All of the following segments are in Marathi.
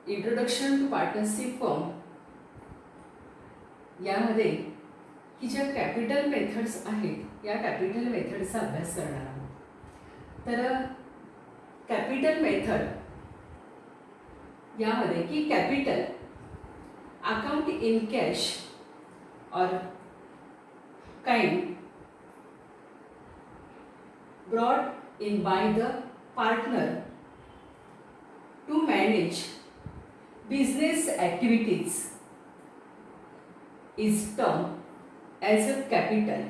इंट्रोडक्शन टू पार्टनरशिप फर्म यामध्ये की ज्या कॅपिटल मेथड्स आहेत या कॅपिटल मेथडचा अभ्यास करणार आहोत. तर कॅपिटल मेथड यामध्ये की कॅपिटल अकाउंट इन कॅश और kind brought in by the partner to manage business activities is termed as a capital.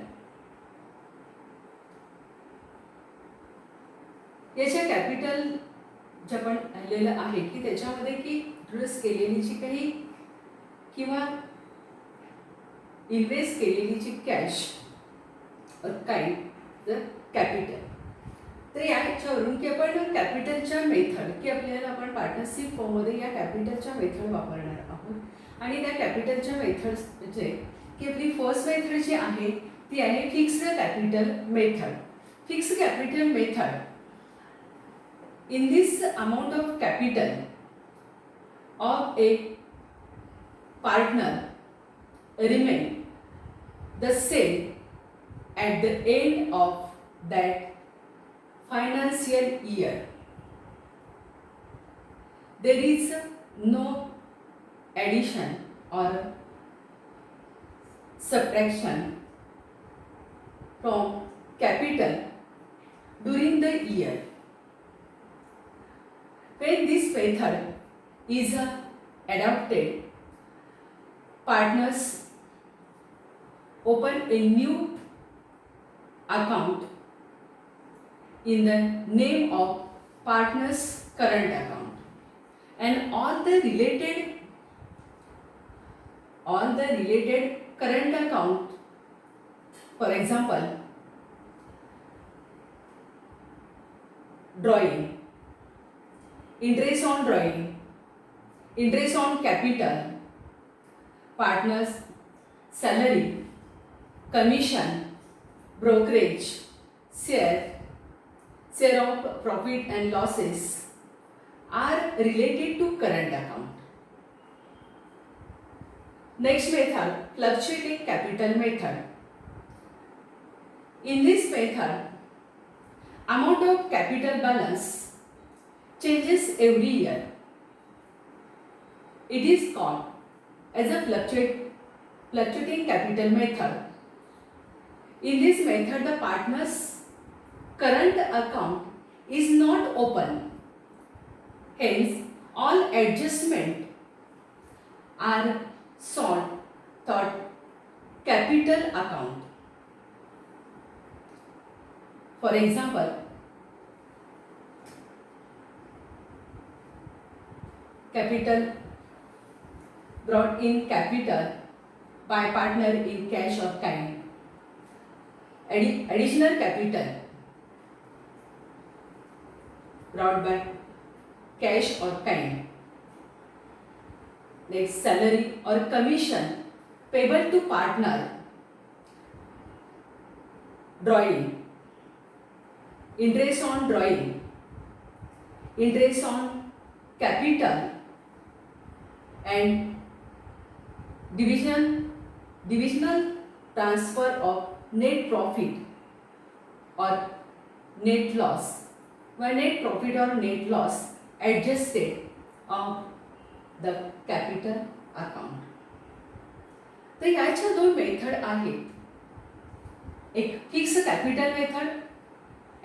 याच्या कॅपिटल जे आपण लिहिलेलं आहे की त्याच्यामध्ये की इंट्रोड्यूस केलेली जी काही किंवा इन्व्हेस्ट केलेली जी कॅश और काइंड द कॅपिटल. तर याच्यावरून की आपण कॅपिटलच्या मेथड की आपल्याला आपण पार्टनरशिप फॉर्ममध्ये या कॅपिटलच्या मेथड वापरणार आहोत आणि त्या कॅपिटलच्या मेथड्स म्हणजे की आपली फर्स्ट मेथड जी आहे ती आहे fixed capital method. Fixed capital method in this amount of capital of A partner remain the same at the end of that financial year. There is no addition or subtraction from capital during the year. When this method is adopted, partners open a new account in the name of partner's current account and all the related current account, for example drawing, interest on drawing, interest on capital, partner's salary, commission, brokerage, share of profit and losses are related to current account. Next method, fluctuating capital method. In this method, amount of capital balance changes every year. It is called as a fluctuating capital method. In this method, the partner's current account is not open. Hence, all adjustments are sought thought capital account. For example, capital brought in capital by partner in cash or kind. Additional capital brought by cash or kind. Next, salary or commission payable to partner, drawing, interest on drawing, interest on capital, and divisional transfer of net profit or net loss, where net profit or net loss adjusted of the capital account. तर याच्या दोन मेथड आहेत, एक fix capital method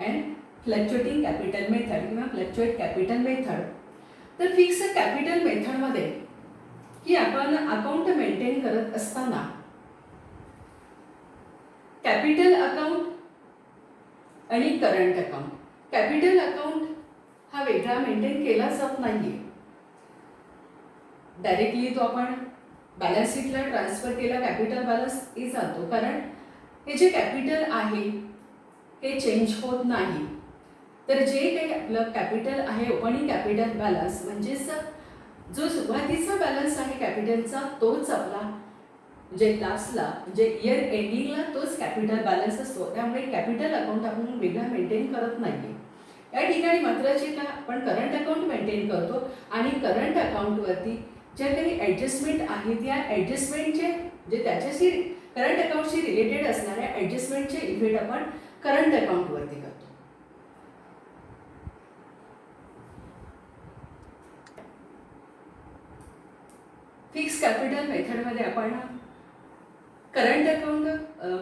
and fluctuating capital method किंवा फ्लक्च्युएट कॅपिटल मेथड. तर फिक्स कॅपिटल मेथडमध्ये की आपण अकाउंट मेंटेन करत असताना कॅपिटल अकाउंट आणि करंट अकाउंट. कॅपिटल अकाउंट हा वेगळा मेंटेन केला जात नाहीये, डायरेक्टली तो आपण बॅलन्स शीटला ट्रान्सफर केला कॅपिटल बॅलन्स ही जातो, कारण हे जे कॅपिटल आहे हे चेंज होत नाही. तर जे काही आपलं कॅपिटल आहे ओपनिंग कॅपिटल बॅलन्स म्हणजेच जो सुरुवातीचा बॅलन्स आहे कॅपिटलचा तोच आपला म्हणजे लास्टला म्हणजे इयर एंडिंगला तोच कॅपिटल बॅलन्स असतो. त्यामुळे कॅपिटल अकाउंट आपण वेगळा मेंटेन करत नाही. या ठिकाणी मात्र जे काय आपण करंट अकाउंट मेंटेन करतो आणि करंट अकाउंटवरती ज्या काही ॲडजस्टमेंट आहेत या ॲडजस्टमेंटचे जे त्याच्याशी करंट अकाउंटशी रिलेटेड असणाऱ्या ॲडजस्टमेंटचे इफेक्ट आपण करंट अकाउंटवरती करतो. फिक्स कॅपिटल मेथडमध्ये आपण current account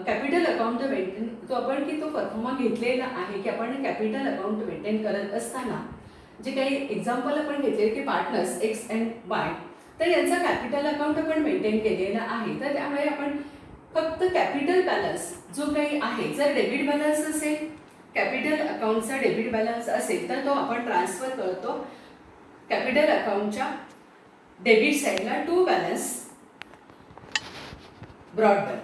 capital account maintain तो आपण की तो परफॉर्मा घेतलेला आहे की आपण कॅपिटल अकाउंट मेंटेन करत असताना जे काही एक्झाम्पल आपण घेतले की पार्टनर्स एक्स अँड वाय, तर यांचा कॅपिटल अकाउंट आपण मेंटेन केलेला आहे. तर त्यामुळे आपण फक्त कॅपिटल बॅलन्स जो काही आहे, जर डेबिट बॅलन्स असेल, कॅपिटल अकाउंटचा डेबिट बॅलन्स असेल तर तो आपण ट्रान्सफर करतो कॅपिटल अकाउंटच्या डेबिट साईडला टू बॅलन्स ब्रॉड डाऊन.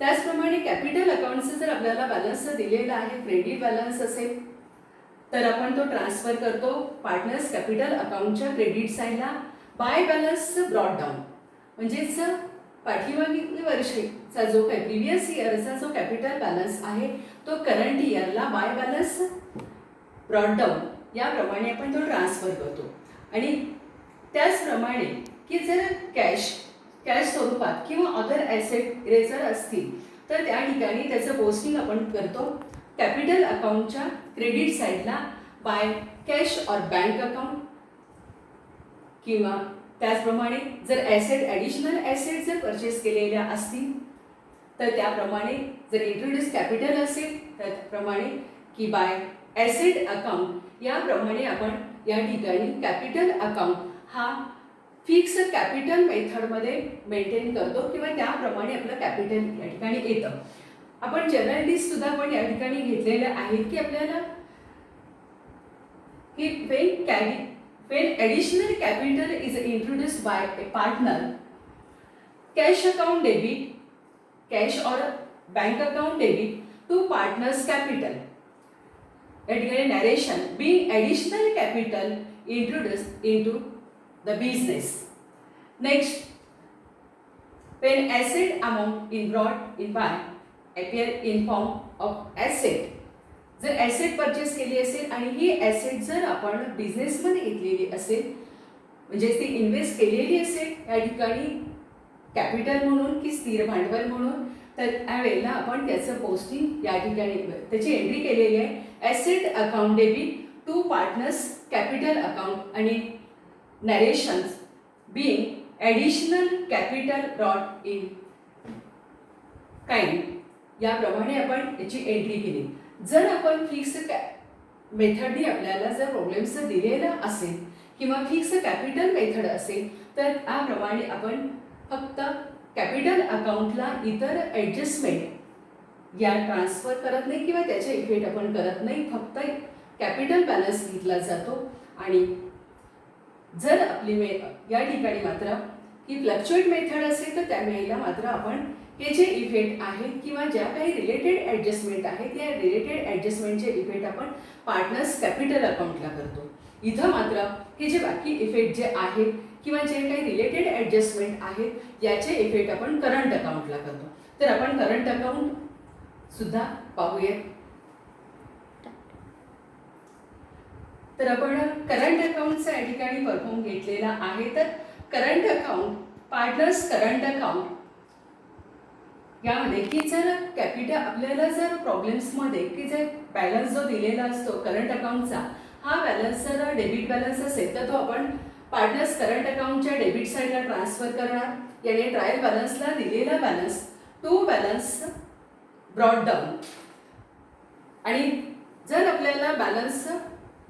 त्याचप्रमाणे कॅपिटल अकाउंटचं जर आपल्याला बॅलन्स दिलेला आहे, क्रेडिट बॅलन्स असेल तर आपण तो ट्रान्सफर करतो पार्टनर्स कॅपिटल अकाउंटच्या क्रेडिट साईडला बाय बॅलन्स ब्रॉड डाऊन. म्हणजेच पाठीमागील वर्षीचा जो काही प्रिव्हियस इयरचा जो कॅपिटल बॅलन्स आहे तो करंट इयरला बाय बॅलन्स ब्रॉड डाऊन याप्रमाणे आपण तो ट्रान्सफर करतो. आणि त्याचप्रमाणे की जर कॅश स्वरूपात किंवा अदर ॲसेट इरेजर असतील तर त्या ठिकाणी त्याचं पोस्टिंग आपण करतो कॅपिटल अकाउंटच्या क्रेडिट साईडला by cash or bank account. किंवा त्याचप्रमाणे जर ॲडिशनल ॲसेट जर परचेस केलेल्या असतील तर त्याप्रमाणे जर इंट्रोड्यूस कॅपिटल असेल त्याप्रमाणे की बाय ॲसेट अकाउंट याप्रमाणे आपण या ठिकाणी कॅपिटल अकाउंट हा फिक्स कॅपिटल मेथडमध्ये मेंटेन करतो किंवा त्याप्रमाणे आपलं कॅपिटल या ठिकाणी येतं. आपण जनरलिस्ट सुद्धा पण या ठिकाणी घेतलेल्या आहेत की आपल्याला की when additional capital is introduced by a partner, cash account debit, cash or bank account debit to partner's capital. At narration, being additional capital introduced into the business. Next, when asset amount in brought in by appear in form of asset. जर ॲसेट परचेस केली असेल आणि ही ॲसेट जर आपण बिझनेसमध्ये घेतलेली असेल म्हणजे ती इन्व्हेस्ट केलेली असेल या ठिकाणी कॅपिटल म्हणून की स्थिर भांडवल म्हणून, तर त्यावेळेला आपण त्याचं पोस्टिंग या ठिकाणी त्याची एंट्री केलेली आहे asset account debit to partners capital account आणि narrations being additional capital brought in kind याप्रमाणे आपण याची एंट्री केली. जर आपण फिक्स मेथडनी आपल्याला जर प्रॉब्लेम्स दिलेला असेल किंवा फिक्स कॅपिटल मेथड असेल तर त्याप्रमाणे आपण फक्त कॅपिटल अकाउंटला इतर ॲडजस्टमेंट या ट्रान्सफर करत नाही किंवा त्याचे इफेक्ट आपण करत नाही, फक्त कॅपिटल बॅलन्स घेतला जातो. आणि जर आपली या ठिकाणी मात्र की फ्लक्च्युएट मेथड असेल तर त्यावेळेला मात्र आपण हे जे इफेक्ट आहेत किंवा ज्या काही रिलेटेड ॲडजस्टमेंट आहेत या रिलेटेड ॲडजस्टमेंटचे इफेक्ट आपण पार्टनर्स कॅपिटल अकाउंटला करतो. इथं मात्र हे जे बाकी इफेक्ट जे आहेत किंवा जे काही रिलेटेड ॲडजस्टमेंट आहेत याचे इफेक्ट आपण करंट अकाउंटला करतो. तर आपण करंट अकाउंट सुद्धा पाहूया. तर आपण करंट अकाउंटचा या ठिकाणी परफॉर्म घेतलेला आहे. तर current account partners current account यामध्ये की जर कॅपिटल आपल्याला जर प्रॉब्लेम्समध्ये की जर बॅलन्स जो दिलेला असतो करंट अकाउंटचा हा बॅलन्स जर डेबिट बॅलन्स असेल तर तो आपण पार्टनर्स करंट अकाउंटच्या डेबिट साईडला ट्रान्सफर करणार. याने ट्रायल बॅलन्सला दिलेला balance to balance brought down. आणि जर आपल्याला बॅलन्स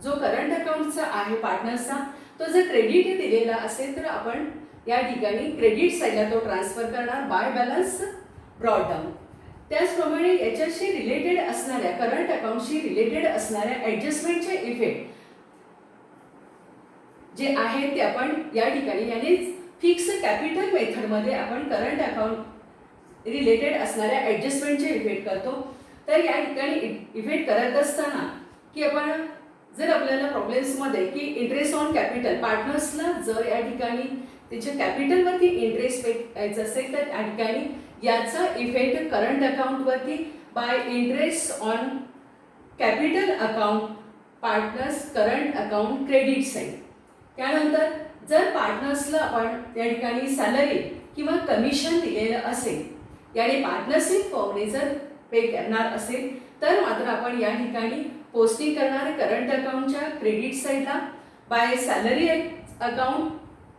जो करंट अकाउंटचा आहे पार्टनर्सचा तो जर क्रेडिट दिलेला असेल तर आपण या ठिकाणी क्रेडिट साईडला तो ट्रान्सफर करणार बाय बॅलन्स ब्रॉड डाऊन. त्याचप्रमाणे याच्याशी रिलेटेड असणाऱ्या करंट अकाउंटशी रिलेटेड असणाऱ्या ॲडजस्टमेंटचे इफेक्ट जे आहेत ते आपण या ठिकाणी याने फिक्स कॅपिटल मेथडमध्ये आपण करंट अकाउंट रिलेटेड असणाऱ्या ॲडजस्टमेंटचे इफेक्ट करतो. तर या ठिकाणी इफेक्ट करत असताना की आपण जर आपल्याला प्रॉब्लेम्समध्ये की इंटरेस्ट ऑन कॅपिटल पार्टनर्सला जर या ठिकाणी त्याच्या कॅपिटलवरती इंटरेस्ट पे करायचं असेल तर या ठिकाणी याचा इफेक्ट करंट अकाउंटवरती by interest on capital account partners current account credit side. त्यानंतर जर पार्टनर्सला आपण त्या ठिकाणी सॅलरी किंवा कमिशन दिलेलं असेल याने पार्टनरशिप फर्मने जर पे करणार असेल तर मात्र आपण या ठिकाणी पोस्टिंग करणार करंट अकाउंटच्या क्रेडिट साईडला by salary account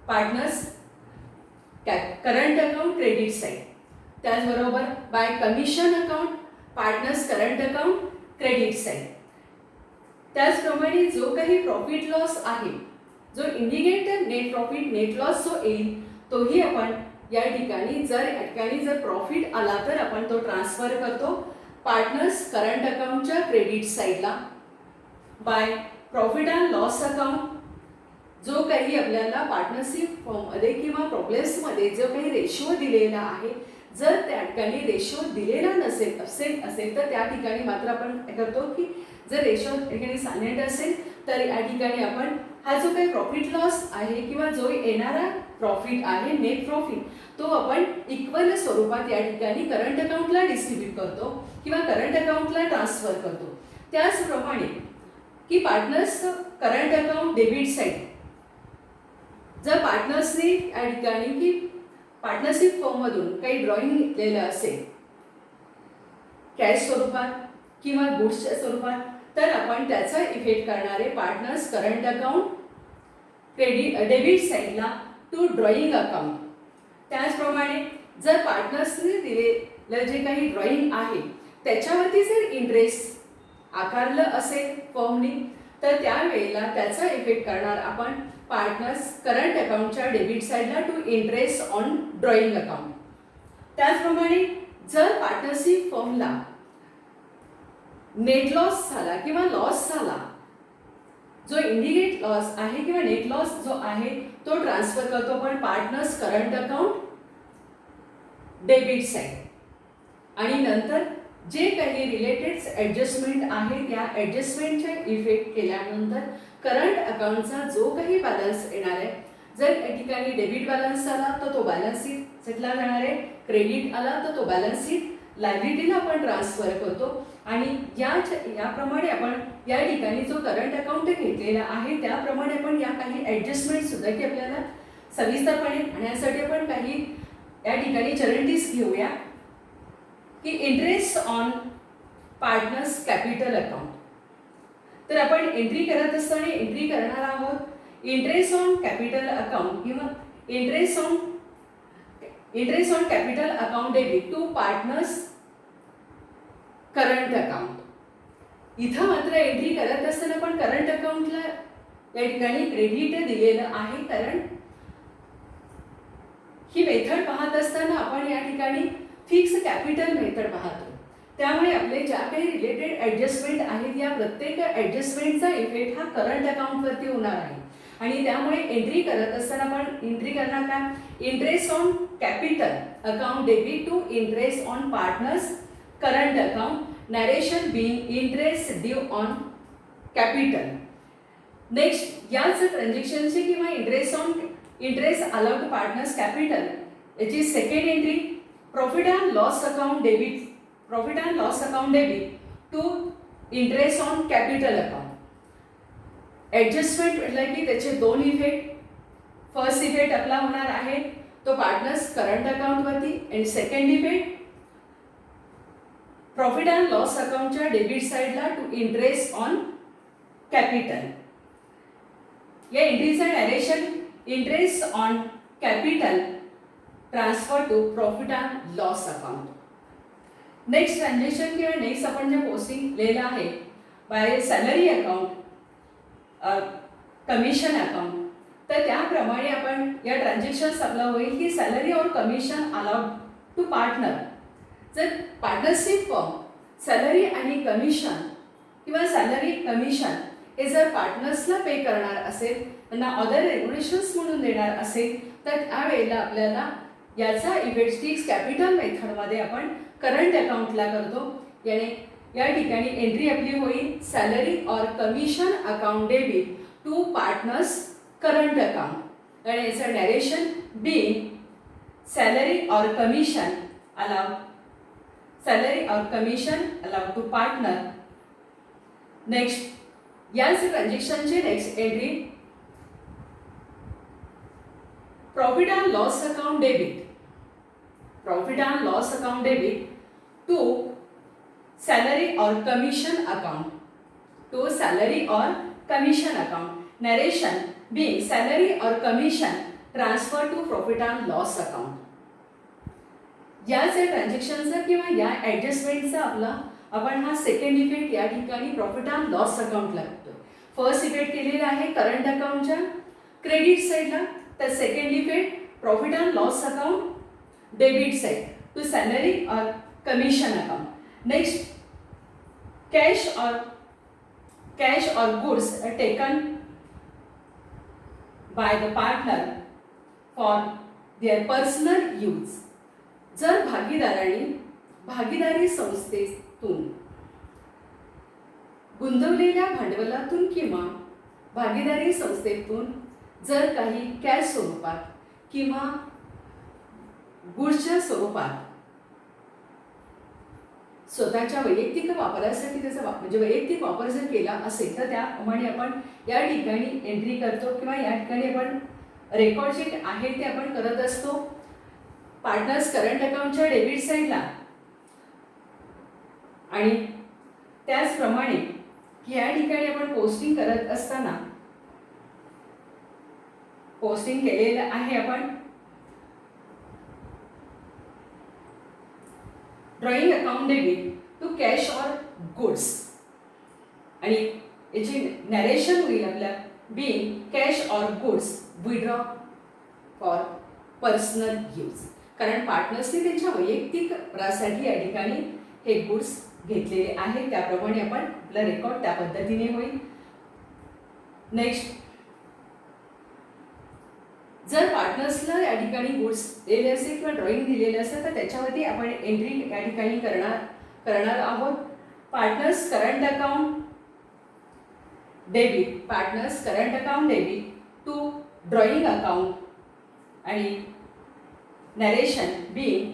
partners current account credit side. त्याचबरोबर by commission account partners current account credit side. त्याचप्रमाणे जो काही प्रॉफिट लॉस आहे, जो indicator net profit net loss जो येईल तोही आपण या ठिकाणी जर प्रॉफिट आला तर आपण तो ट्रान्सफर करतो पार्टनर्स करंट अकाउंटच्या क्रेडिट साईडला. By profit and loss account जो काही आपल्याला पार्टनरशिप फर्ममध्ये किंवा प्रॉब्लेम्समध्ये जो काही रेशो दिलेला आहे, जर त्या ठिकाणी रेशो दिलेला असेल तर त्या ठिकाणी मात्र आपण काय करतो की जर रेशो ठिकाणी सायलेंट असेल तर या ठिकाणी आपण हा जो काही प्रॉफिट लॉस आहे किंवा जो येणारा प्रॉफिट आहे नेट प्रॉफिट तो आपण इक्वल स्वरूपात या ठिकाणी करंट अकाउंटला डिस्ट्रीब्यूट करतो किंवा करंट अकाउंटला ट्रान्सफर करतो. त्याचप्रमाणे की partners current account debit side जर पार्टनर्सने या ठिकाणी की पार्टनरशिप फर्ममधून काही ड्रॉइंग घेतलेलं असेल कॅश स्वरूपात किंवा गुड्सच्या स्वरूपात तर आपण त्याचा इफेक्ट करणारे पार्टनर्स करंट अकाउंट डेबिट साईडला टू ड्रॉइंग अकाउंट. त्याचप्रमाणे जर पार्टनर्सने दिलेलं जे काही ड्रॉइंग आहे त्याच्यावरती जर इंटरेस्ट आकारलं असेल फर्मने तर त्यावेळेला त्याचा इफेक्ट करणार आपण पार्टनर्स करंट अकाउंटच्या डेबिट साईडला to interest on drawing account. त्याचप्रमाणे जर पार्टनरशिप फर्मला नेट लॉस झाला किंवा लॉस झाला, जो इंडिकेट लॉस आहे किंवा नेट लॉस जो आहे तो ट्रान्सफर करतो आपण partners current account debit side. आणि नंतर जे काही रिलेटेड ॲडजस्टमेंट आहे त्या ॲडजस्टमेंटचे इफेक्ट केल्यानंतर करंट अकाउंटचा जो काही बॅलन्स येणार आहे, जर या ठिकाणी डेबिट बॅलन्स आला तर तो बॅलन्स शीटला जाणार आहे, क्रेडिट आला तर तो बॅलन्स शीट लायबिलिटीला आपण ट्रान्सफर करतो. आणि याप्रमाणे आपण या ठिकाणी जो करंट अकाउंट घेतलेला आहे त्याप्रमाणे आपण या काही ॲडजस्टमेंट सुद्धा की आपल्याला सविस्तरपणे पाहण्यासाठी आपण काही या ठिकाणी चरणटीस घेऊया की interest on partners capital account. तर आपण एंट्री करत असताना एंट्री करणार आहोत इंटरेस्ट ऑन कॅपिटल अकाउंट किंवा interest on capital account debit to partners current account. इथं मात्र एंट्री करत असताना पण करंट अकाउंटला या ठिकाणी क्रेडिट दिलेलं आहे, कारण ही मेथड पाहत असताना आपण या ठिकाणी फिक्स कॅपिटल मेथड पाहतो. त्यामुळे आपले ज्या काही रिलेटेड ॲडजस्टमेंट आहेत या प्रत्येक ॲडजस्टमेंटचा इफेक्ट हा करंट अकाउंटवरती होणार आहे. आणि त्यामुळे एंट्री करत असताना आपण एंट्री करणार काय interest on capital account debit to interest on partners current account, narration being interest due on capital. Next याच ट्रान्झॅक्शनची किंवा interest allowed to partners capital याची second entry profit and loss account debit to interest on capital account. Adjustment म्हटलं की त्याचे दोन इफेक्ट. फर्स्ट इफेक्ट आपला होणार आहे तो पार्टनर्स करंट अकाउंटवरती आणि second effect profit and loss अकाउंटच्या डेबिट साईडला टू इंटरेस्ट ऑन कॅपिटल. या एंट्रीचा narration interest on capital transfer to profit and loss account. Next transaction किंवा नेक्स्ट आपण जे पोस्टिंग लिहिलं आहे by salary account commission account, तर त्याप्रमाणे आपण या ट्रान्झॅक्शन्स आपला होईल की salary or commission allowed to partner. जर पार्टनरशिप फर्म सॅलरी आणि कमिशन किंवा सॅलरी कमिशन हे जर पार्टनर्सला पे करणार असेल, त्यांना अदर रेग्युलेशन्स म्हणून देणार असेल तर त्यावेळेला आपल्याला याचा इफेक्ट फिक्स कॅपिटल मेथडमध्ये आपण करंट अकाउंटला करतो. याने या ठिकाणी एंट्री आपली होईल salary or commission account debit to partners current account आणि याचं narration being salary or commission allowed to partner next याच ट्रान्झॅक्शनची next entry profit and loss account debit. Profit and loss account debit to salary or commission account. To salary or commission account. Narration being salary or commission transfer to profit and loss account. याच ट्रान्झॅक्शनचा किंवा या ॲडजस्टमेंटचा आपण हा सेकंड इफेक्ट या ठिकाणी प्रॉफिट अँड लॉस अकाउंटला लागतो. फर्स्ट इफेक्ट केलेला आहे करंट अकाउंटच्या क्रेडिट साईडला, तर second effect profit and loss account debit side to salary or commission account. Next cash or goods are taken by the partner for their personal use. जर भागीदारांनी भागीदारी संस्थेतून गुंतवलेल्या भांडवलातून किंवा भागीदारी संस्थेतून जर काही कॅश स्वरूपात किंवा गुड्सच्या स्वरूपात स्वतःच्या वैयक्तिक वापरासाठी त्याचा म्हणजे वैयक्तिक वापर जर केला असेल तर त्याप्रमाणे आपण या ठिकाणी एंट्री करतो किंवा या ठिकाणी आपण रेकॉर्ड जे आहे ते आपण करत असतो पार्टनर्स करंट अकाउंटच्या डेबिट साईडला. आणि त्याचप्रमाणे या ठिकाणी आपण पोस्टिंग करत असताना पोस्टिंग केलेलं आहे आपण drawing account debit to cash और गुड्स. आणि याची नरेशन होईल आपल्या बीइंग कॅश और goods withdraw for personal use. कारण पार्टनर्सने त्यांच्या वैयक्तिक वापरासाठी या ठिकाणी हे गुड्स घेतलेले आहे, त्याप्रमाणे आपण आपला रेकॉर्ड त्या पद्धतीने होईल. नेक्स्ट जर पार्टनर्सला या ठिकाणी गुड्स दिलेले असेल किंवा ड्रॉइंग दिलेले असेल तर त्याच्यावरती आपण एंट्री या ठिकाणी करणार आहोत. Partners current account debit. Partners current account debit to drawing account आणि narration being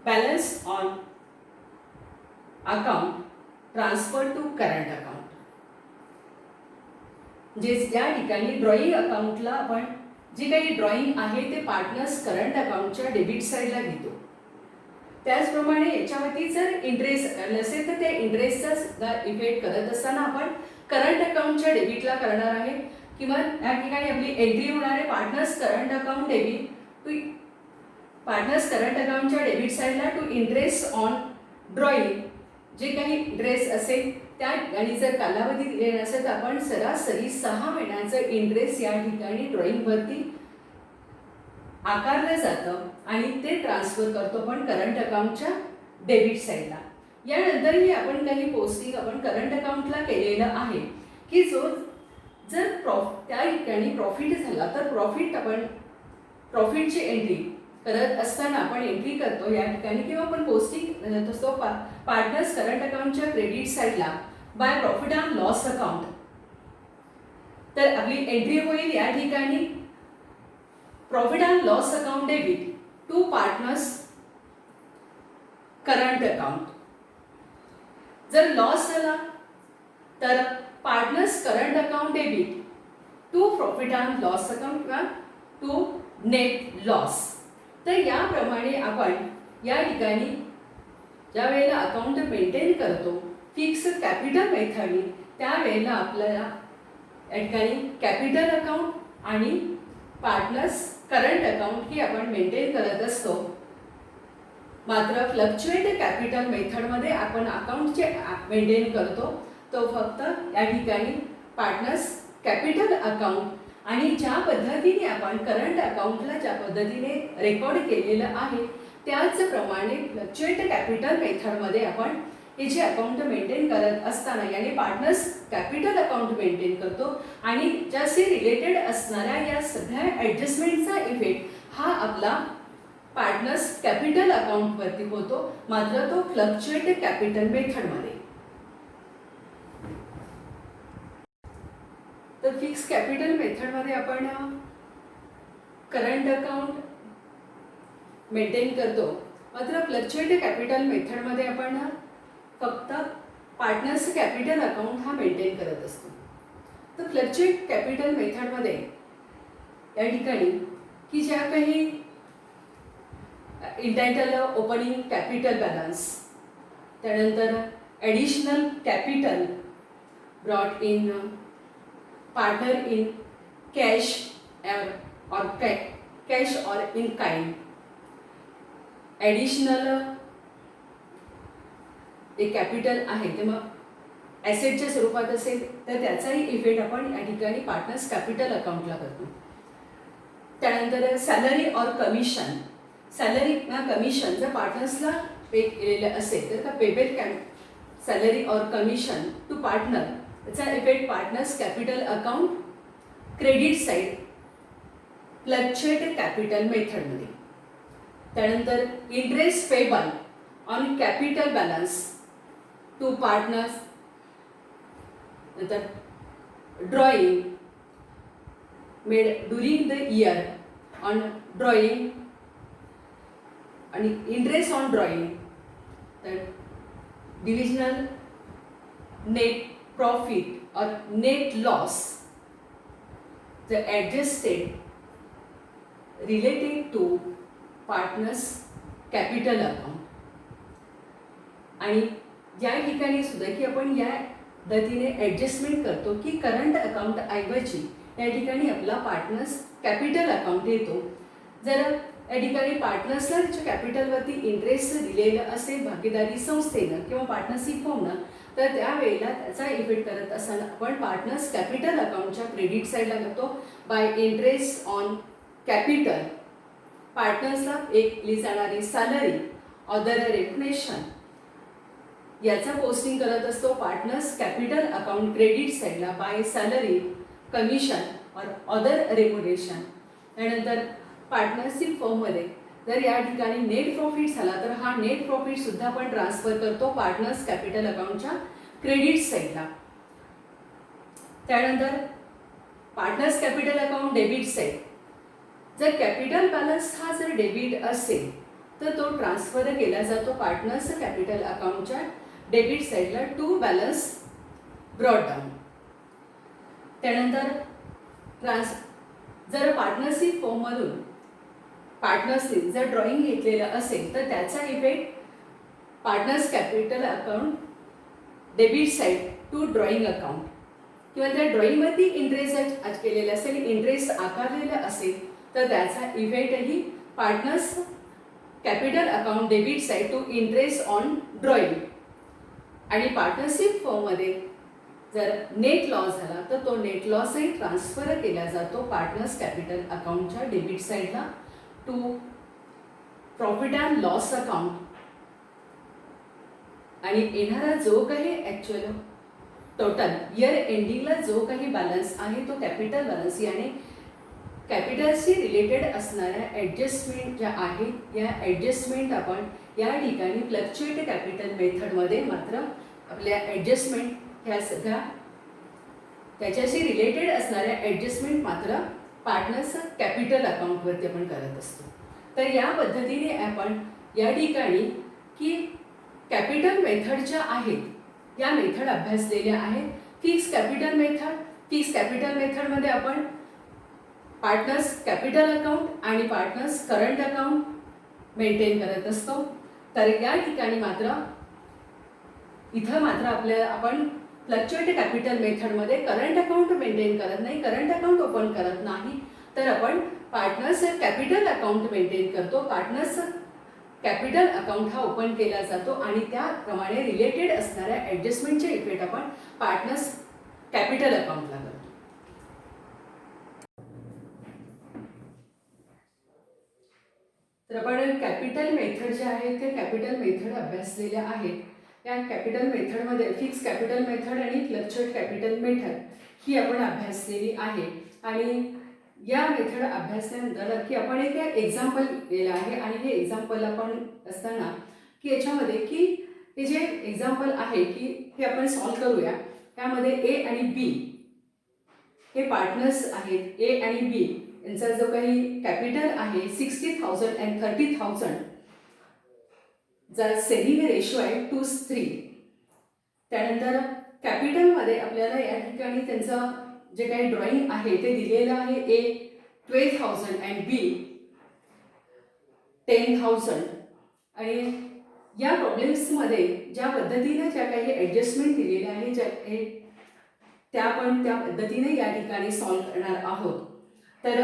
balance on account transfer to current account. म्हणजे या ठिकाणी ड्रॉइंग अकाउंटला आपण जे काही ड्रॉइंग आहे ते पार्टनर्स करंट अकाउंटच्या डेबिट साईडला घेतो. त्याचप्रमाणे याच्यावरती जर इंटरेस्ट नसेल तर त्या इंटरेस्टचा सुद्धा इफेक्ट करत असताना आपण करंट अकाउंटच्या डेबिटला करणार आहे किंवा या ठिकाणी आपली एंट्री होणार आहे partners current account debit to partners current अकाउंटच्या डेबिट साईडला टू इंटरेस्ट ऑन ड्रॉइंग. जे काही इंटरेस्ट असेल त्या ठिकाणी जर कालावधी दिलेला असेल तर आपण सरासरी 6 महिन्यांचं इंटरेस्ट या ठिकाणी ड्रॉइंगवरती आकारलं जातं आणि ते ट्रान्सफर करतो आपण करंट अकाउंटच्या डेबिट साईडला. यानंतरही आपण काही पोस्टिंग आपण करंट अकाउंटला केलेलं आहे की जो जर त्या ठिकाणी प्रॉफिट झाला तर प्रॉफिटची एंट्री करत असताना आपण एंट्री करतो या ठिकाणी किंवा आपण पोस्टिंग असतो पार्टनर्स करंट अकाउंटच्या क्रेडिट साईडला by profit and loss account. तर आपली एंट्री होईल या ठिकाणी profit and loss account debit to partners current account. जर लॉस झाला तर partners current account debit to profit and loss account किंवा टू नेट लॉस. तर याप्रमाणे आपण या ठिकाणी ज्या वेळेला अकाउंट मेंटेन करतो फिक्स कॅपिटल मेथडनी त्यावेळेला आपल्याला या ठिकाणी कॅपिटल अकाउंट आणि पार्टनर्स करंट अकाउंट ही आपण मेंटेन करत असतो. मात्र फ्लक्च्युएट कॅपिटल मेथडमध्ये आपण अकाउंट जे मेंटेन करतो तो फक्त या ठिकाणी पार्टनर्स कॅपिटल अकाउंट आणि ज्या पद्धतीने आपण करंट अकाउंटला ज्या पद्धतीने रेकॉर्ड केलेलं आहे त्याचप्रमाणे फ्लक्च्युएट कॅपिटल मेथडमध्ये आपण हे जे अकाउंट मेंटेन करत असताना याने पार्टनर्स कॅपिटल अकाउंट मेंटेन करतो आणि ज्याशी रिलेटेड असणाऱ्या या सगळ्या ॲडजस्टमेंटचा इफेक्ट हा आपला पार्टनर्स कॅपिटल अकाउंटवरती होतो, मात्र तो फ्लक्च्युएट कॅपिटल मेथडमध्ये. तर फिक्स कॅपिटल मेथडमध्ये आपण करंट अकाउंट मेंटेन करतो, मात्र फ्लक्च्युएट कॅपिटल मेथडमध्ये आपण फक्त पार्टनर्स कॅपिटल अकाउंट हा मेंटेन करत असतो. तर फ्लक्च्युएट कॅपिटल मेथडमध्ये या ठिकाणी की ज्या काही इंटायटल ओपनिंग कॅपिटल बॅलन्स, त्यानंतर additional capital brought in partner in cash और कॅश और इन काइंड, ॲडिशनल एक कॅपिटल आहे ते मग ॲसेटच्या स्वरूपात असेल तर त्याचाही इफेक्ट आपण या ठिकाणी पार्टनर्स कॅपिटल अकाउंटला करतो. त्यानंतर सॅलरी और कमिशन, सॅलरी किंवा कमिशन जर पार्टनर्सला पे केलेलं असेल तर का payable salary or commission to partner, त्याचा effect partners capital account credit side fluctuate capital मेथडमध्ये. त्यानंतर interest payable on capital balance to partners, नंतर drawing made during the year on drawing आणि इंटरेस्ट ऑन ड्रॉइंग, तर divisional net profit or net loss the adjusted related to partners capital account. आणि या ठिकाणी सुद्धा की आपण या पद्धतीने ॲडजस्टमेंट करतो की करंट अकाउंट ऐवजी या ठिकाणी आपला पार्टनर्स कॅपिटल अकाउंट येतो. जर या ठिकाणी पार्टनर्सला त्याच्या कॅपिटलवरती इंटरेस्ट दिलेलं असेल भागीदारी संस्थेनं किंवा पार्टनरशिप फॉर्मनं, तर त्यावेळेला त्याचा इफेक्ट करत असताना आपण पार्टनर्स कॅपिटल अकाउंटच्या क्रेडिट साईडला करतो बाय इंटरेस्ट ऑन कॅपिटल. पार्टनर्सला एक दिली जाणारी सॅलरी अदर रेम्युनरेशन याचा पोस्टिंग करत असतो पार्टनर्स कॅपिटल अकाउंट क्रेडिट साईडला बाय सॅलरी, कमिशन और अदर रेम्युनरेशन. त्यानंतर पार्टनरशिप फर्ममध्ये जर या ठिकाणी नेट प्रॉफिट झाला तर हा नेट प्रॉफिट सुद्धा आपण ट्रान्सफर करतो पार्टनर्स कॅपिटल अकाउंटच्या क्रेडिट साईडला. त्यानंतर partners capital account debit side, जर कॅपिटल बॅलन्स हा जर डेबिट असेल तर तो ट्रान्सफर केला जातो पार्टनर्स कॅपिटल अकाउंटच्या डेबिट साईडला टू बॅलन्स ब्रॉट डाऊन. त्यानंतर जर पार्टनरशिप फॉर्ममधून पार्टनर्सने जर ड्रॉइंग घेतलेलं असेल तर त्याचा effect partners capital account debit side to drawing account, किंवा त्या ड्रॉइंगवरती इंटरेस्ट केलेलं असेल, इंटरेस्ट आकारलेलं असेल तर त्याचा इफेक्टही partners capital account debit side to interest on drawing. आणि पार्टनरशिप फॉर्ममध्ये जर नेट लॉस झाला तर तो नेट लॉसही ट्रान्सफर केला जातो पार्टनर्स कॅपिटल अकाउंटच्या डेबिट साईडला to profit and loss account. आणि येणारा जो काही ॲक्च्युअल टोटल इयर एंडिंगला जो काही बॅलन्स आहे तो कॅपिटल बॅलन्स याने कॅपिटलशी रिलेटेड असणाऱ्या ॲडजस्टमेंट ज्या आहेत या ॲडजस्टमेंट आपण या ठिकाणी फ्लक्च्युएट कॅपिटल मेथडमध्ये मात्र आपल्या ॲडजस्टमेंट ह्या सगळ्या त्याच्याशी रिलेटेड असणाऱ्या ॲडजस्टमेंट मात्र पार्टनर्स कॅपिटल अकाउंटवरती आपण करत असतो. तर या पद्धतीने आपण या ठिकाणी की कॅपिटल मेथड ज्या आहेत या मेथड अभ्यासलेल्या आहेत. Fix capital method, fix capital मेथडमध्ये आपण पार्टनर्स कॅपिटल अकाउंट आणि पार्टनर्स करंट अकाउंट मेंटेन करत असतो. तर या ठिकाणी मात्र इथं मात्र आपण फ्लक्च्युएट कॅपिटल मेथडमध्ये करंट अकाउंट मेंटेन करत नाही, करंट अकाउंट ओपन करत नाही, तर आपण पार्टनर्स कॅपिटल अकाउंट मेंटेन करतो. पार्टनर्स कॅपिटल अकाउंट हा ओपन केला जातो आणि त्याप्रमाणे रिलेटेड असणाऱ्या ॲडजस्टमेंटचे इफेक्ट आपण पार्टनर्स कॅपिटल अकाउंटला करतो. तर आपण कॅपिटल मेथड जे आहे ते कॅपिटल मेथड अभ्यासलेल्या आहेत. या कॅपिटल मेथडमध्ये फिक्स कॅपिटल मेथड आणि फ्लक्च्युएट कॅपिटल मेथड ही आपण अभ्यासलेली आहे. आणि या मेथड अभ्यासल्यानंतर की आपण एक एक्झाम्पल दिलेलं आहे आणि हे एक्झाम्पल आपण असताना की याच्यामध्ये की हे जे एक्झाम्पल आहे की हे आपण सॉल्व करूया. त्यामध्ये ए आणि बी हे पार्टनर्स आहेत. ए आणि बी यांचा जो काही कॅपिटल आहे 60,000 and 30,000 जर सेलिंग रेशो आहे 2:3. त्यानंतर कॅपिटलमध्ये आपल्याला या ठिकाणी त्यांचं जे काही ड्रॉइंग आहे ते दिलेलं आहे. ए 12,000 अँड बी 10,000. आणि या प्रॉब्लेम्समध्ये ज्या पद्धतीने ज्या काही ॲडजस्टमेंट दिलेल्या आहे त्या आपण त्या पद्धतीने या ठिकाणी सॉल्व्ह करणार आहोत. तर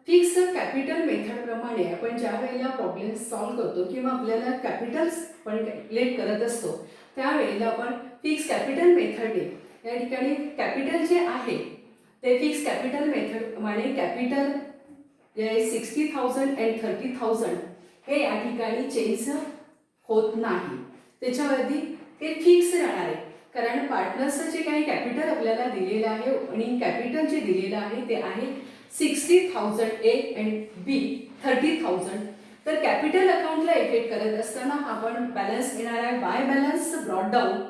फिक्स कॅपिटल मेथडप्रमाणे आपण ज्या वेळेला प्रॉब्लेम सॉल्व्ह करतो किंवा आपल्याला कॅपिटल्स पण कॅल्क्युलेट करत असतो त्यावेळेला आपण फिक्स कॅपिटल मेथडने या ठिकाणी कॅपिटल जे आहे ते फिक्स कॅपिटल मेथडप्रमाणे कॅपिटल जे 60,000 अँड 30,000 हे या ठिकाणी चेंज होत नाही. त्याच्यावरती ते फिक्स राहणार आहे. कारण पार्टनर्सचं जे काही कॅपिटल आपल्याला दिलेलं आहे आणि कॅपिटल जे दिलेलं आहे ते आहे 60,000 ए अँड बी 30,000. तर कॅपिटल अकाउंटला इफेक्ट करत असताना आपण बॅलन्स येणार आहे by balance brought down.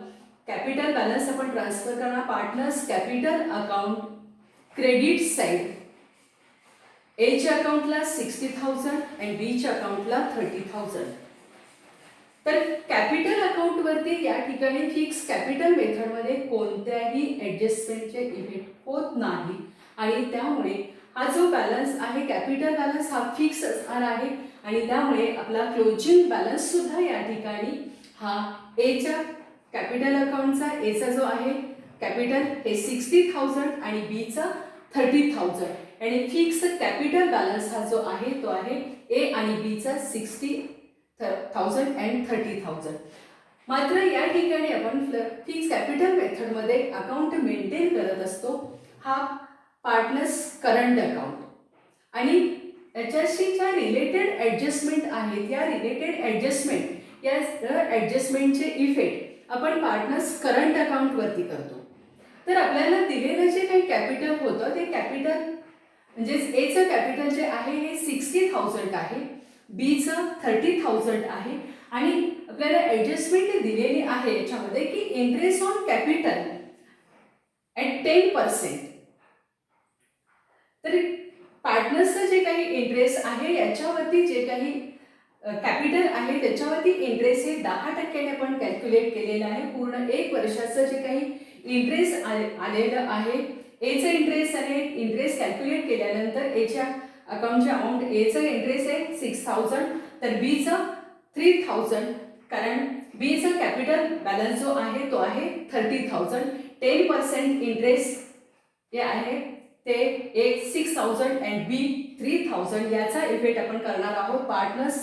Capital balance आपण ट्रान्सफर करणार partners capital account credit side. एच्या अकाउंटला 60,000 अँड बीच्या अकाउंटला 30,000. तर कॅपिटल अकाउंटवरती या ठिकाणी फिक्स कॅपिटल मेथडमध्ये कोणत्याही ॲडजस्टमेंटचे इफेक्ट होत नाही आणि त्यामुळे हा जो बॅलन्स आहे कॅपिटल बॅलन्स हा फिक्स असणार आहे आणि त्यामुळे आपला क्लोजिंग बॅलन्स सुद्धा या ठिकाणी हा एच्या कॅपिटल अकाउंटचा एचा जो आहे कॅपिटल हे 60,000 आणि बीचा 30,000 आणि फिक्स कॅपिटल बॅलन्स हा जो आहे तो आहे ए आणि बीचा 60,000 अँड 30,000. मात्र या ठिकाणी आपण फिक्स कॅपिटल मेथडमध्ये अकाउंट मेंटेन करत असतो हा पार्टनर्स करंट अकाउंट आणि याच्याशी ज्या रिलेटेड ॲडजस्टमेंट आहेत या रिलेटेड ॲडजस्टमेंट या ॲडजस्टमेंटचे इफेक्ट आपण पार्टनर्स करंट अकाउंटवरती करतो. तर आपल्याला दिलेलं जे काही कॅपिटल होतं ते कॅपिटल म्हणजेच एचं कॅपिटल जे आहे हे 60,000 आहे, बीचं 30,000 आहे आणि आपल्याला ॲडजस्टमेंट दिलेली आहे याच्यामध्ये की इंटरेस्ट ऑन कॅपिटल ॲट 10%. तर पार्टनर्सचं जे काही इंटरेस्ट आहे याच्यावरती जे काही कॅपिटल आहे त्याच्यावरती इंटरेस्ट हे 10% आपण कॅल्क्युलेट केलेलं आहे. पूर्ण 1 वर्षाचं जे काही इंटरेस्ट आलेलं आहे एचं इंटरेस्ट आहे इंटरेस्ट कॅल्क्युलेट केल्यानंतर एच्या अकाउंटच्या अमाऊंट एचं इंटरेस्ट आहे 6,000 तर बीचं 3,000 कारण बीचं कॅपिटल बॅलन्स जो आहे तो आहे 30,000. 10% इंटरेस्ट जे आहे ते ए 6,000 अँड बी 3,000 याचा इफेक्ट आपण करणार आहोत partners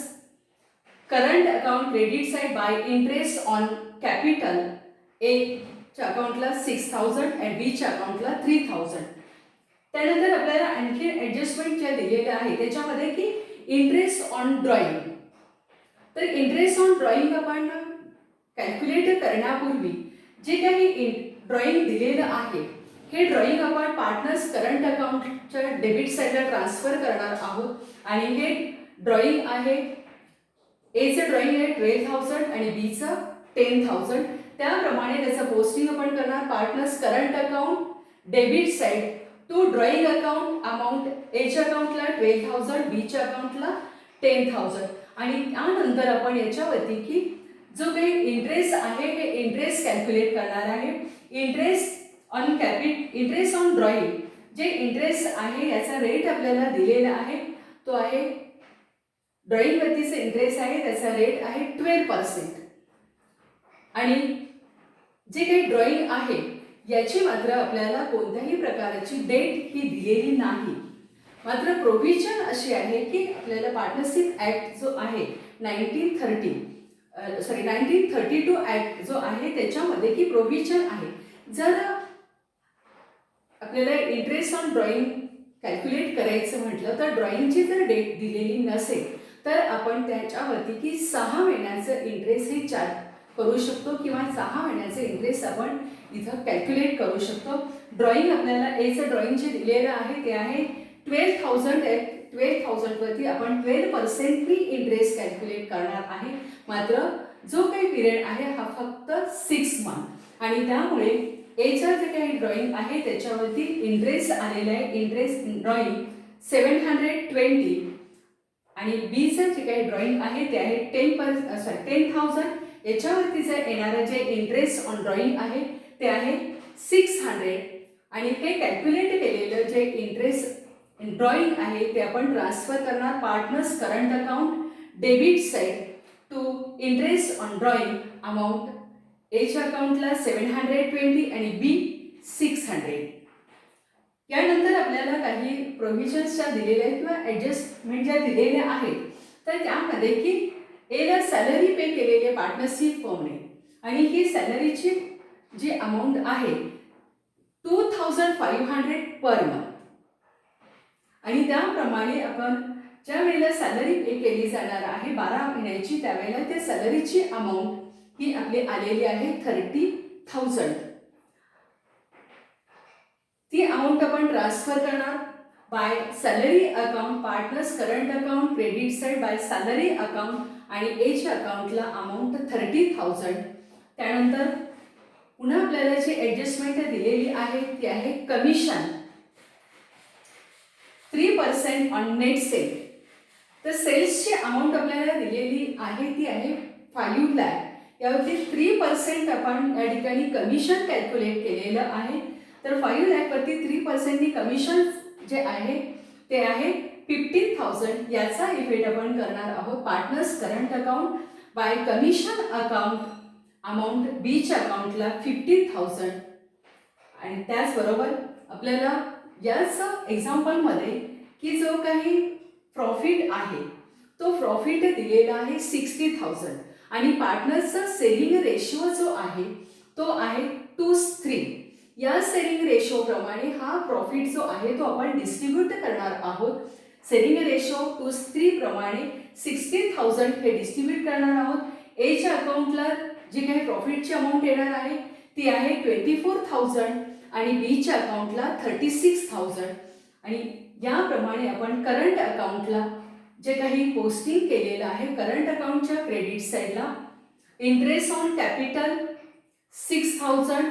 current account credit side bye interest on capital एच्या अकाउंटला 6,000 अँड बीच्या अकाउंटला 3,000. त्यानंतर आपल्याला आणखी ॲडजस्टमेंट ज्या दिलेल्या आहे त्याच्यामध्ये की इंटरेस्ट ऑन ड्रॉइंग. तर इंटरेस्ट ऑन ड्रॉइंग आपण कॅल्क्युलेट करण्यापूर्वी जे काही ड्रॉइंग दिलेलं आहे हे ड्रॉइंग आपण पार्टनर्स करंट अकाउंटच्या डेबिट साईडला ट्रान्सफर करणार आहोत आणि हे ड्रॉइंग आहे एचं ड्रॉइंग आहे 12,000 आणि बीचं 10,000. त्याप्रमाणे त्याचं पोस्टिंग आपण करणार partners current account debit side to drawing account amount एच्या अकाउंटला 12,000 बीच्या अकाउंटला 10,000 आणि त्यानंतर आपण याच्यावरती की जो काही इंटरेस्ट आहे हे इंटरेस्ट कॅल्क्युलेट करणार आहे. इंटरेस्ट ऑन ड्रॉइंग जे इंटरेस्ट आहे याचा रेट आपल्याला दिलेला आहे तो आहे ड्रॉइंगवरतीचे इंटरेस्ट आहे त्याचा रेट आहे 12% आणि जे काही ड्रॉइंग आहे याची मात्र आपल्याला कोणत्याही प्रकारची डेट ही दिलेली नाही. मात्र प्रोव्हिजन अशी आहे की आपल्याला पार्टनरशिप ॲक्ट जो आहे 1932 ॲक्ट जो आहे त्याच्यामध्ये की प्रोव्हिजन आहे जर आपल्याला इंटरेस्ट ऑन ड्रॉइंग कॅल्क्युलेट करायचं म्हटलं तर ड्रॉइंगची जर डेट दिलेली नसेल तर आपण त्याच्यावरती की 6 महिन्याचं इंटरेस्ट हे चार्ज करू शकतो किंवा 6 महिन्याचे इंटरेस्ट आपण इथं कॅल्क्युलेट करू शकतो. ड्रॉइंग आपल्याला एचं ड्रॉइंग जे दिलेलं आहे ते आहे 12,000 वरती आपण 12% इंटरेस्ट कॅल्क्युलेट करणार आहे. मात्र जो काही पिरियड आहे हा फक्त 6 मंथ आणि त्यामुळे एचं जे काही ड्रॉइंग आहे त्याच्यावरती इंटरेस्ट आलेलं आहे इंटरेस्ट ड्रॉइंग 720 आणि बीचं जे काही ड्रॉइंग आहे ते आहे 10,000 याच्यावरती जर येणारं जे इंटरेस्ट ऑन ड्रॉइंग आहे ते आहे 600 आणि हे कॅल्क्युलेट केलेलं जे इंटरेस्ट ड्रॉइंग आहे ते आपण ट्रान्सफर करणार partners current account debit side to interest on drawing amount एच्या अकाउंटला 720 आणि बी 600. यानंतर आपल्याला काही प्रोव्हिजन्स ज्या दिलेल्या आहेत किंवा ॲडजस्टमेंट ज्या दिलेल्या आहेत तर त्यामध्ये की एला सॅलरी पे केलेली आहे पार्टनरशिप फर्मने आणि ही सॅलरीची जी अमाऊंट आहे 2500 पर मंथ आणि त्याप्रमाणे आपण ज्या वेळेला सॅलरी पे केली जाणार आहे 12 महिन्याची त्यावेळेला त्या सॅलरीची अमाऊंट ही आपली आलेली आहे 30,000. ती अमाऊंट आपण ट्रान्सफर करणार by salary account partners current account credit side by salary account आणि एच्या अकाउंटला अमाऊंट 30,000. त्यानंतर पुन्हा आपल्याला जी ॲडजस्टमेंट दिलेली आहे ती आहे कमिशन 3% ऑन नेट सेल. तर सेल्सची अमाऊंट आपल्याला दिलेली आहे ती आहे 5 लाख. यावरती 3% आपण या ठिकाणी कमिशन कॅल्क्युलेट केलेलं आहे. तर 5 लाखवरती 3% कमिशन जे आहे ते आहे 15,000. याचा इफेक्ट आपण करणार आहोत partners current account by commission account amount बीच्या अकाउंटला 15,000. आणि त्याचबरोबर आपल्याला याच एक्झाम्पलमध्ये की जो काही प्रॉफिट आहे तो प्रॉफिट दिलेला आहे 60,000 आणि पार्टनरचा सेलिंग रेशो जो आहे तो आहे 2:3. या सेलिंग रेशो प्रमाणे हा प्रॉफिट जो आहे तो आपण डिस्ट्रीब्यूट करणार आहोत. सेलिंग रेशो 2:3 प्रमाणे 60,000 हे डिस्ट्रीब्यूट करणार आहोत. एच्या अकाउंटला जी काही प्रॉफिटची अमाऊंट येणार आहे ती आहे 24,000 आणि बीच्या अकाउंटला 36,000. आणि याप्रमाणे आपण करंट अकाउंटला जे काही पोस्टिंग केलेलं आहे करंट अकाउंटच्या क्रेडिट साईडला इंटरेस्ट ऑन कॅपिटल 6,000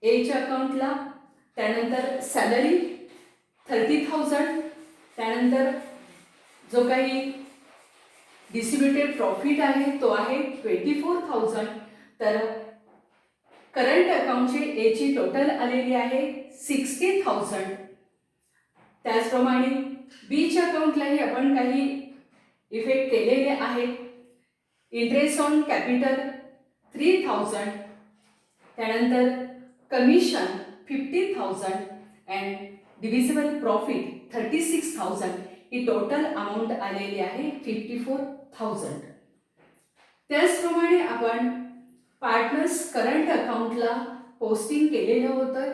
एच्या अकाउंटला. त्यानंतर सॅलरी 30,000. त्यानंतर जो काही डिस्ट्रीब्युटेड प्रॉफिट आहे तो आहे 24,000. तर करंट अकाउंटची एची टोटल आलेली आहे 60,000. त्याचप्रमाणे बीच्या अकाउंटलाही आपण काही इफेक्ट केलेले आहेत. Interest on capital 3,000. त्यानंतर commission 50,000 and divisible profit 36,000. He total amount आलेली आहे 54,000. त्याचप्रमाणे आपण पार्टनर्स करंट अकाउंटला पोस्टिंग केलेलं होतं.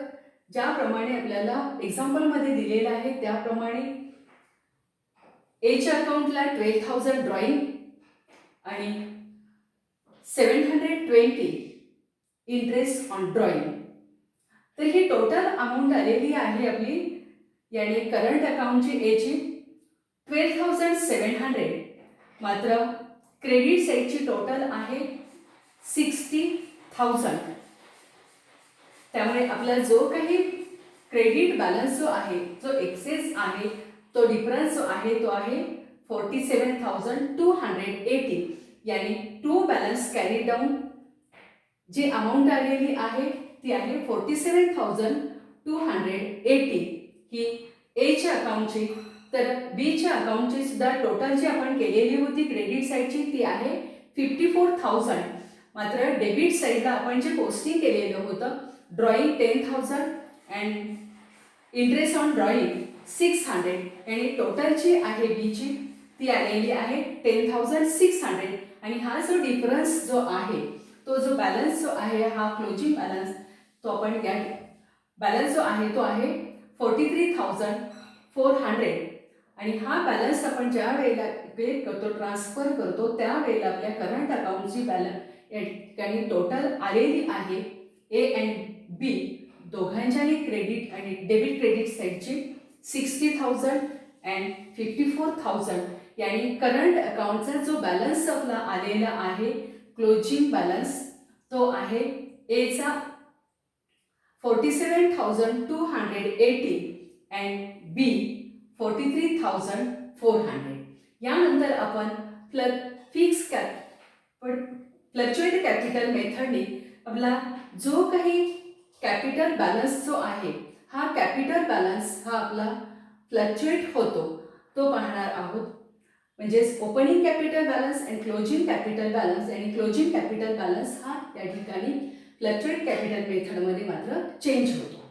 ज्याप्रमाणे आपल्याला एक्झाम्पलमध्ये दिलेलं आहे त्याप्रमाणे एच्या अकाउंटला 12,000 ड्रॉइंग आणि 720 इंटरेस्ट ऑन ड्रॉइंग. तर ही टोटल अमाऊंट आलेली आहे आपली याने करंट अकाउंटची एची 12,700. मात्र क्रेडिट साईडची टोटल आहे 60,000. त्यामुळे आपला जो काही क्रेडिट बॅलन्स जो आहे जो एक्सेस आहे तो डिफरन्स जो आहे तो आहे 47,280. यानी टू बॅलन्स कॅरी डाऊन जी अमाऊंट आलेली आहे ती आहे 47,280 ही एच्या अकाउंटची. तर बीच्या अकाउंटची सुद्धा टोटल जी आपण केलेली होती क्रेडिट साईडची ती आहे 54,000. मात्र डेबिट साईडला आपण जे पोस्टिंग केलेलं होतं drawing 10,000 and interest on drawing 600 आणि टोटलची आहे बीची ती आलेली आहे 10,600. आणि हा जो डिफरन्स जो आहे तो जो बॅलन्स जो आहे हा क्लोजिंग बॅलन्स तो आपण या बॅलन्स जो आहे तो आहे 43,400. आणि हा बॅलन्स आपण ज्या वेळेला पे करतो ट्रान्सफर करतो त्यावेळेला आपल्या करंट अकाउंटची बॅलन्स या ठिकाणी टोटल आलेली आहे ए अँड बी दोघांच्याही क्रेडिट आणि डेबिट क्रेडिट साईडची 60,000 अँड 54,000. यानी करंट अकाउंटचा जो बॅलन्स आपला आलेला आहे क्लोजिंग बॅलन्स तो आहे एचा 47,280 अँड बी 43,400. यानंतर आपण फिक्स फ्लक्च्युएट कॅपिटल मेथडने आपला जो काही कॅपिटल बॅलन्स जो आहे हा कॅपिटल बॅलन्स हा आपला फ्लक्च्युएट होतो तो पाहणार आहोत. म्हणजेच opening capital balance and closing capital balance आणि क्लोजिंग कॅपिटल बॅलन्स हा या ठिकाणी फ्लक्च्युएट कॅपिटल मेथडमध्ये मात्र चेंज होतो.